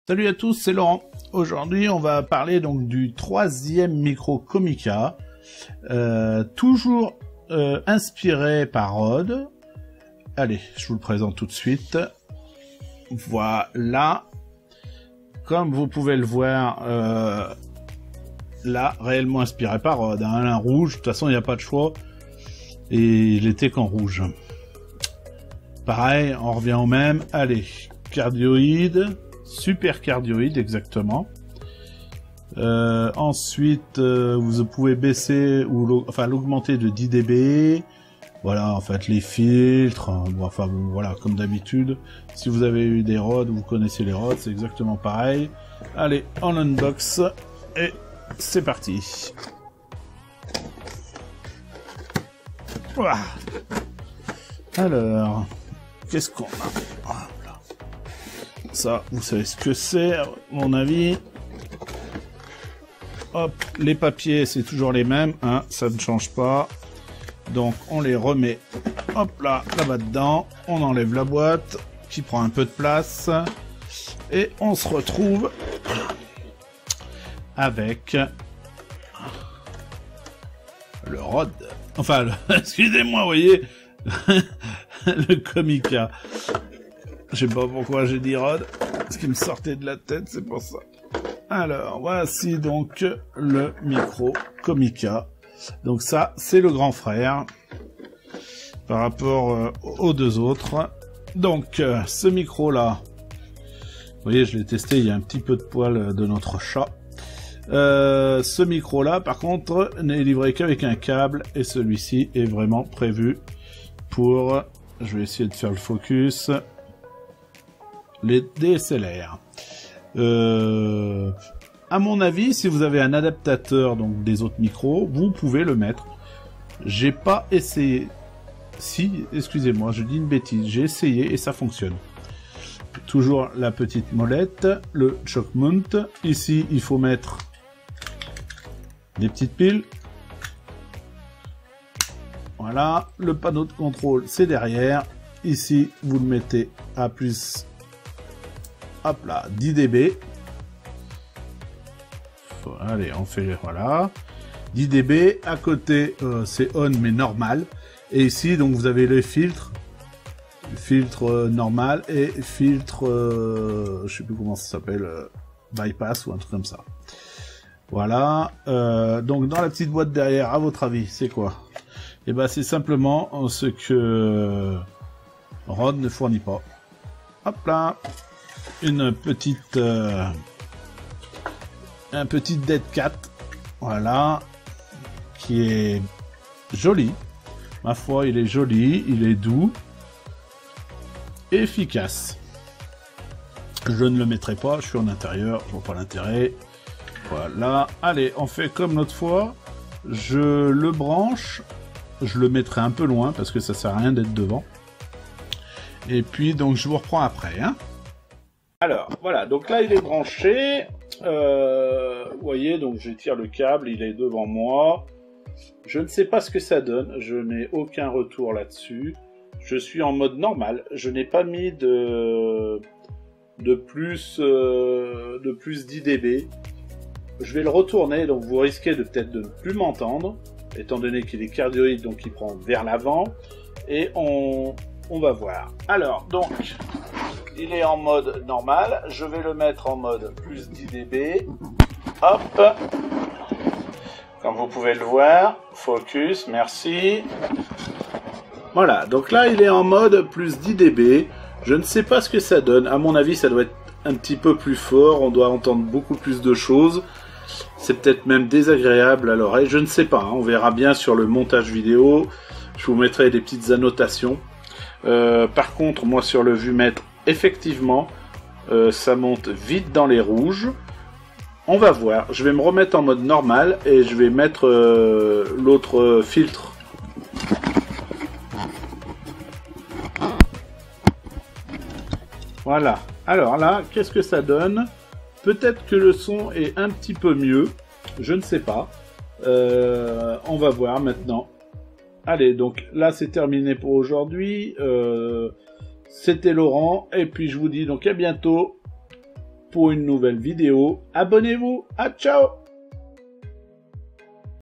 Salut à tous, c'est Laurent. Aujourd'hui, on va parler donc du troisième micro Comica, toujours inspiré par Rode. Allez, je vous le présente tout de suite. Voilà. Comme vous pouvez le voir, là, réellement inspiré par Rode. Hein, un rouge, de toute façon, il n'y a pas de choix. Et il était qu'en rouge. Pareil, on revient au même. Allez, cardioïde. Super cardioïde, exactement. Ensuite, vous pouvez baisser ou l'augmenter de 10 dB. Voilà, en fait, les filtres. Voilà, comme d'habitude. Si vous avez eu des Rode, vous connaissez les Rode, c'est exactement pareil. Allez, on unbox et c'est parti. Voilà. Alors, qu'est-ce qu'on a? Voilà. Ça, vous savez ce que c'est, à mon avis. Hop, les papiers, c'est toujours les mêmes, hein, ça ne change pas. Donc, on les remet, hop là, là-bas dedans. On enlève la boîte, qui prend un peu de place. Et on se retrouve avec le Rode. Enfin, excusez-moi, vous voyez, le Comica. Je sais pas pourquoi j'ai dit Rode, ce qui me sortait de la tête, c'est pour ça. Alors, voici donc le micro Comica. Donc ça, c'est le grand frère par rapport aux deux autres. Donc, ce micro-là, vous voyez, je l'ai testé, il y a un petit peu de poil de notre chat. Ce micro-là, par contre, n'est livré qu'avec un câble, et celui-ci est vraiment prévu pour... Je vais essayer de faire le focus... les DSLR. À mon avis, si vous avez un adaptateur donc des autres micros, vous pouvez le mettre. J'ai pas essayé. Si, excusez-moi, je dis une bêtise. J'ai essayé et ça fonctionne. Toujours la petite molette, le choc mount. Ici, il faut mettre des petites piles. Voilà, le panneau de contrôle, c'est derrière. Ici, vous le mettez à plus. Hop là, 10 dB. Allez, on fait, voilà. 10 dB, à côté, c'est on, mais normal. Et ici, donc, vous avez les filtres. Filtre normal et filtre, je sais plus comment ça s'appelle, bypass ou un truc comme ça. Voilà. Donc, dans la petite boîte derrière, à votre avis, c'est quoi? Et ben, c'est simplement ce que Rode ne fournit pas. Hop là. Une petite un petit Dead Cat, voilà, qui est joli. Ma foi, il est joli, il est doux, efficace. Je ne le mettrai pas, je suis en intérieur, je vois pas l'intérêt. Voilà, allez, on fait comme l'autre fois. Je le branche, je le mettrai un peu loin parce que ça sert à rien d'être devant. Et puis donc je vous reprends après, hein. Alors, voilà, donc là, il est branché. Vous voyez, donc j'étire le câble, il est devant moi. Je ne sais pas ce que ça donne, je n'ai aucun retour là-dessus. Je suis en mode normal, je n'ai pas mis de plus 10 dB. Je vais le retourner, donc vous risquez de peut-être de ne plus m'entendre, étant donné qu'il est cardioïde, donc il prend vers l'avant. Et on va voir. Alors, donc... il est en mode normal, je vais le mettre en mode plus 10 dB, hop, comme vous pouvez le voir, focus, merci. Voilà, donc là il est en mode plus 10 dB, je ne sais pas ce que ça donne, à mon avis ça doit être un petit peu plus fort, on doit entendre beaucoup plus de choses, c'est peut-être même désagréable à l'oreille, je ne sais pas, hein, on verra bien sur le montage vidéo, je vous mettrai des petites annotations. Par contre, moi sur le vumètre, effectivement, ça monte vite dans les rouges. On va voir. Je vais me remettre en mode normal et je vais mettre l'autre filtre. Voilà. Alors là, qu'est-ce que ça donne? Peut-être que le son est un petit peu mieux. Je ne sais pas. On va voir maintenant. Allez, donc là c'est terminé pour aujourd'hui. C'était Laurent, et puis je vous dis donc à bientôt pour une nouvelle vidéo. Abonnez-vous. À ciao!